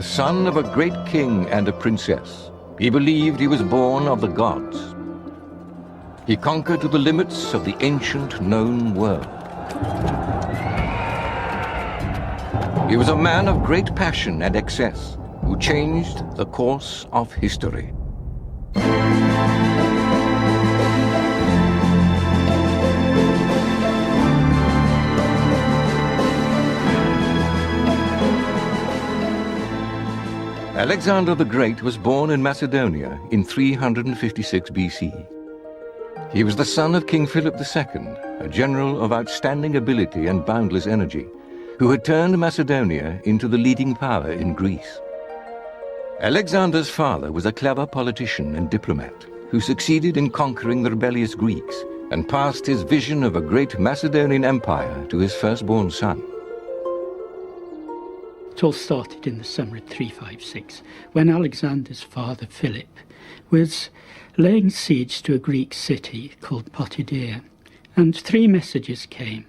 the son of a great king and a princess. He believed he was born of the gods. He conquered to the limits of the ancient known world. He was a man of great passion and excess, who changed the course of history. Alexander the Great was born in Macedonia in 356 BC. He was the son of King Philip II, a general of outstanding ability and boundless energy, who had turned Macedonia into the leading power in Greece. Alexander's father was a clever politician and diplomat who succeeded in conquering the rebellious Greeks and passed his vision of a great Macedonian empire to his firstborn son. It all started in the summer of 356, when Alexander's father, Philip, was laying siege to a Greek city called Potidæa, and 3 messages came.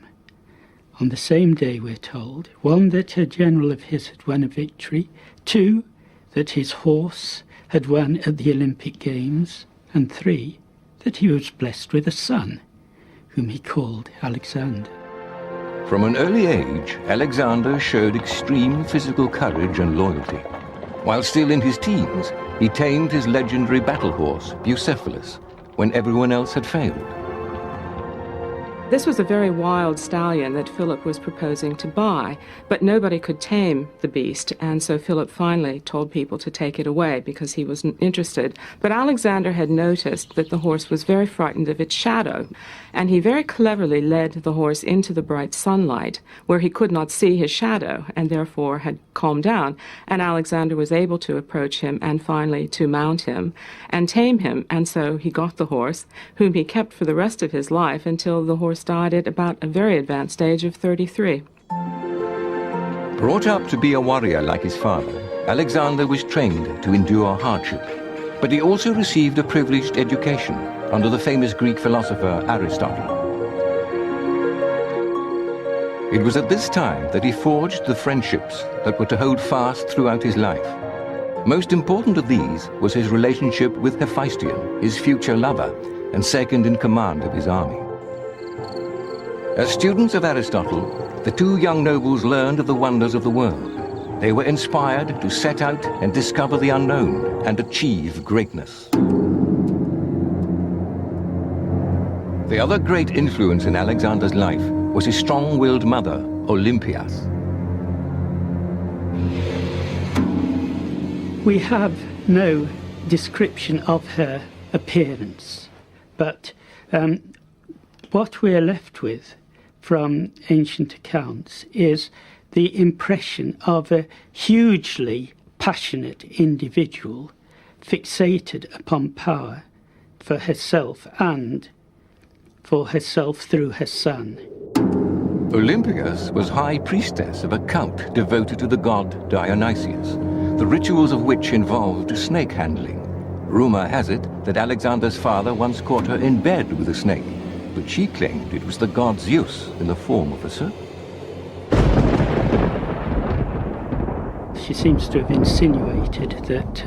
On the same day, we're told, 1, that a general of his had won a victory, 2, that his horse had won at the Olympic Games, and 3, that he was blessed with a son, whom he called Alexander. From an early age, Alexander showed extreme physical courage and loyalty. While still in his teens, he tamed his legendary battle horse, Bucephalus, when everyone else had failed. This was a very wild stallion that Philip was proposing to buy, but nobody could tame the beast, and so Philip finally told people to take it away because he wasn't interested. But Alexander had noticed that the horse was very frightened of its shadow, and he very cleverly led the horse into the bright sunlight, where he could not see his shadow, and therefore had calmed down, and Alexander was able to approach him and finally to mount him and tame him, and so he got the horse, whom he kept for the rest of his life until the horse died at about a very advanced age of 33. Brought up to be a warrior like his father, Alexander was trained to endure hardship. But he also received a privileged education under the famous Greek philosopher Aristotle. It was at this time that he forged the friendships that were to hold fast throughout his life. Most important of these was his relationship with Hephaestion, his future lover, and second in command of his army. As students of Aristotle, the 2 young nobles learned of the wonders of the world. They were inspired to set out and discover the unknown and achieve greatness. The other great influence in Alexander's life was his strong-willed mother, Olympias. We have no description of her appearance, but what we're left with from ancient accounts is the impression of a hugely passionate individual fixated upon power for herself and for herself through her son. Olympias was high priestess of a cult devoted to the god Dionysius, the rituals of which involved snake handling. Rumor has it that Alexander's father once caught her in bed with a snake, but she claimed it was the god Zeus in the form of a serpent. She seems to have insinuated that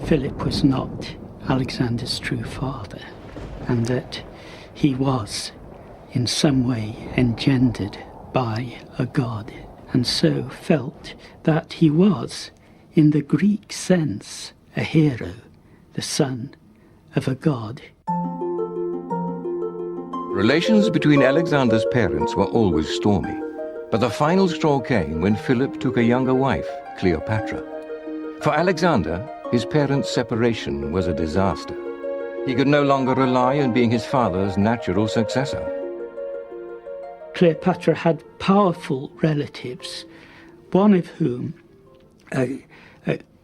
Philip was not Alexander's true father, and that he was in some way engendered by a god, and so felt that he was, in the Greek sense, a hero, the son of a god. Relations between Alexander's parents were always stormy, but the final straw came when Philip took a younger wife, Cleopatra. For Alexander, his parents' separation was a disaster. He could no longer rely on being his father's natural successor. Cleopatra had powerful relatives, one of whom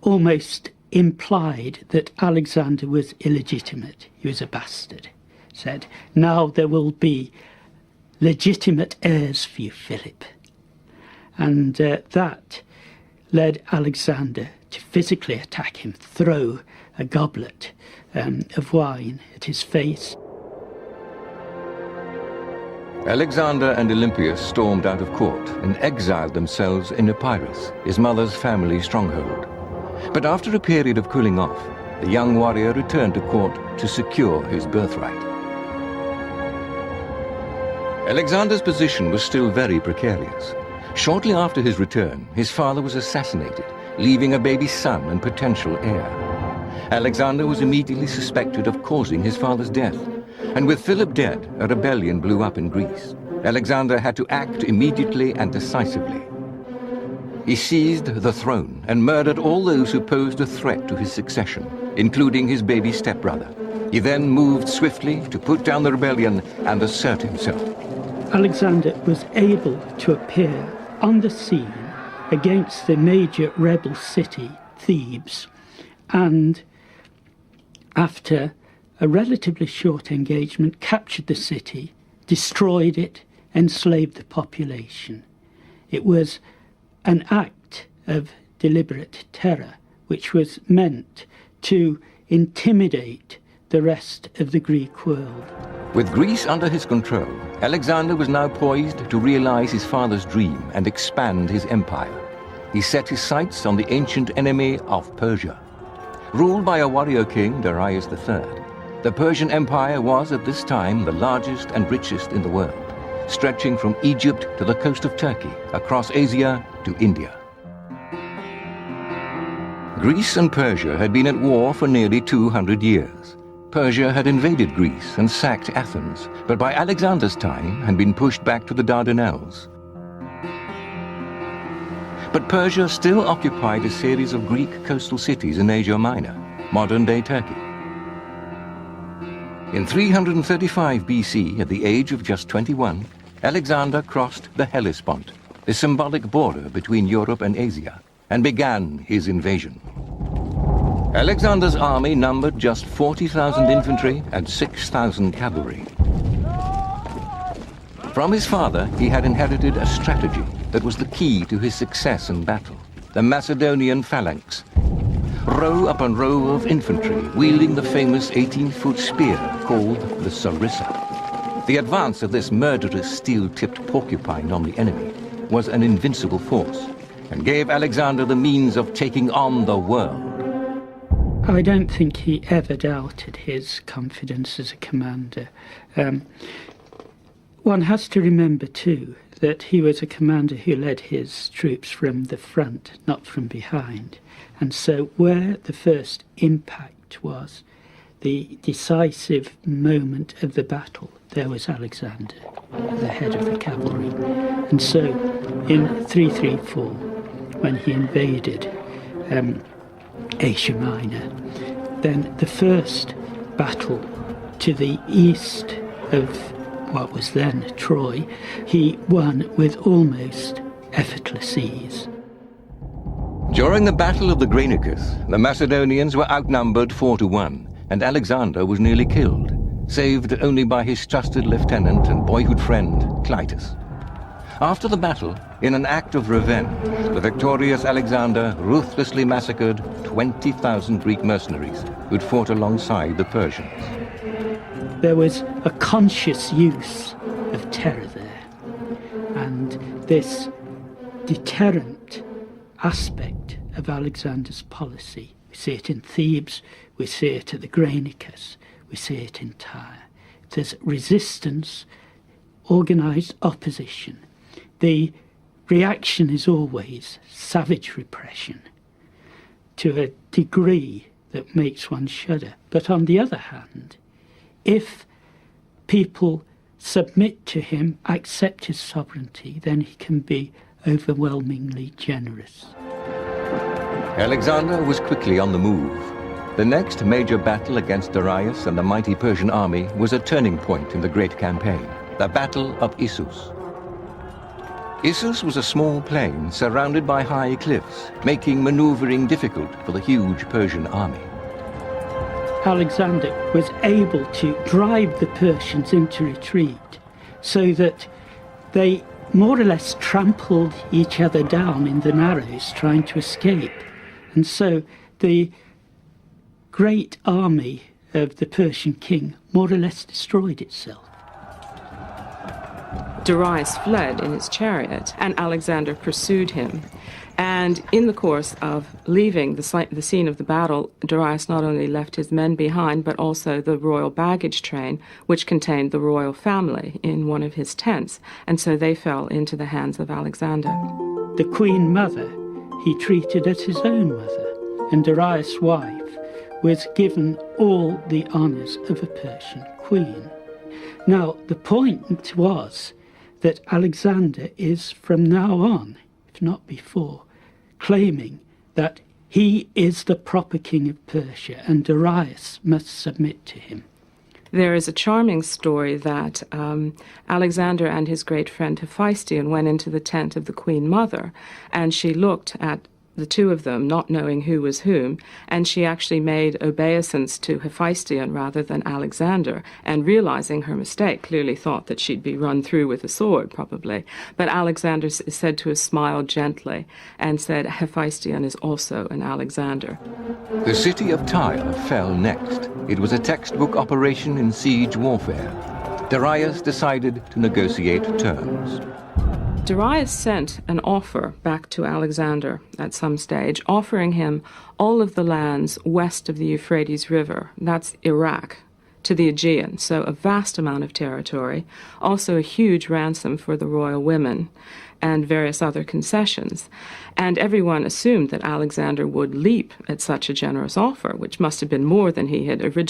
almost implied that Alexander was illegitimate. He was a bastard. Said, now there will be legitimate heirs for you, Philip. And that led Alexander to physically attack him, throw a goblet of wine at his face. Alexander and Olympias stormed out of court and exiled themselves in Epirus, his mother's family stronghold. But after a period of cooling off, the young warrior returned to court to secure his birthright. Alexander's position was still very precarious. Shortly after his return, his father was assassinated, leaving a baby son and potential heir. Alexander was immediately suspected of causing his father's death, and with Philip dead, a rebellion blew up in Greece. Alexander had to act immediately and decisively. He seized the throne and murdered all those who posed a threat to his succession, including his baby stepbrother. He then moved swiftly to put down the rebellion and assert himself. Alexander was able to appear on the scene against the major rebel city, Thebes, and after a relatively short engagement, captured the city, destroyed it, enslaved the population. It was an act of deliberate terror, which was meant to intimidate the rest of the Greek world. With Greece under his control, Alexander was now poised to realize his father's dream and expand his empire. He set his sights on the ancient enemy of Persia. Ruled by a warrior king, Darius III, the Persian Empire was at this time the largest and richest in the world, stretching from Egypt to the coast of Turkey, across Asia to India. Greece and Persia had been at war for nearly 200 years. Persia had invaded Greece and sacked Athens, but by Alexander's time had been pushed back to the Dardanelles. But Persia still occupied a series of Greek coastal cities in Asia Minor, modern-day Turkey. In 335 BC, at the age of just 21, Alexander crossed the Hellespont, the symbolic border between Europe and Asia, and began his invasion. Alexander's army numbered just 40,000 infantry and 6,000 cavalry. From his father, he had inherited a strategy that was the key to his success in battle: the Macedonian phalanx. Row upon row of infantry, wielding the famous 18-foot spear called the sarissa. The advance of this murderous steel-tipped porcupine on the enemy was an invincible force, and gave Alexander the means of taking on the world. I don't think he ever doubted his confidence as a commander. One has to remember, too, that he was a commander who led his troops from the front, not from behind. And so where the first impact was, the decisive moment of the battle, there was Alexander, the head of the cavalry. And so in 334, when he invaded Asia Minor, then the first battle to the east of what was then Troy, he won with almost effortless ease. During the Battle of the Granicus, the Macedonians were outnumbered 4-1, and Alexander was nearly killed, saved only by his trusted lieutenant and boyhood friend, Clytus. After the battle, in an act of revenge, the victorious Alexander ruthlessly massacred 20,000 Greek mercenaries who'd fought alongside the Persians. There was a conscious use of terror there, and this deterrent aspect of Alexander's policy, we see it in Thebes, we see it at the Granicus, we see it in Tyre. There's resistance, organised opposition. The reaction is always savage repression to a degree that makes one shudder. But on the other hand, if people submit to him, accept his sovereignty, then he can be overwhelmingly generous. Alexander was quickly on the move. The next major battle against Darius and the mighty Persian army was a turning point in the great campaign, the Battle of Issus. Issus was a small plain surrounded by high cliffs, making maneuvering difficult for the huge Persian army. Alexander was able to drive the Persians into retreat so that they more or less trampled each other down in the narrows trying to escape. And so the great army of the Persian king more or less destroyed itself. Darius fled in his chariot, and Alexander pursued him. And in the course of leaving the scene of the battle, Darius not only left his men behind, but also the royal baggage train, which contained the royal family, in one of his tents. And so they fell into the hands of Alexander. The queen mother he treated as his own mother, and Darius' wife was given all the honours of a Persian queen. Now, the point was that Alexander is from now on, if not before, claiming that he is the proper king of Persia and Darius must submit to him. There is a charming story that Alexander and his great friend Hephaestion went into the tent of the queen mother, and she looked at the two of them, not knowing who was whom, and she actually made obeisance to Hephaestion rather than Alexander, and realizing her mistake, clearly thought that she'd be run through with a sword, probably. But Alexander is said to have smiled gently and said, Hephaestion is also an Alexander. The city of Tyre fell next. It was a textbook operation in siege warfare. Darius decided to negotiate terms. Darius sent an offer back to Alexander at some stage, offering him all of the lands west of the Euphrates River, that's Iraq, to the Aegean, so a vast amount of territory, also a huge ransom for the royal women, and various other concessions. And everyone assumed that Alexander would leap at such a generous offer, which must have been more than he had originally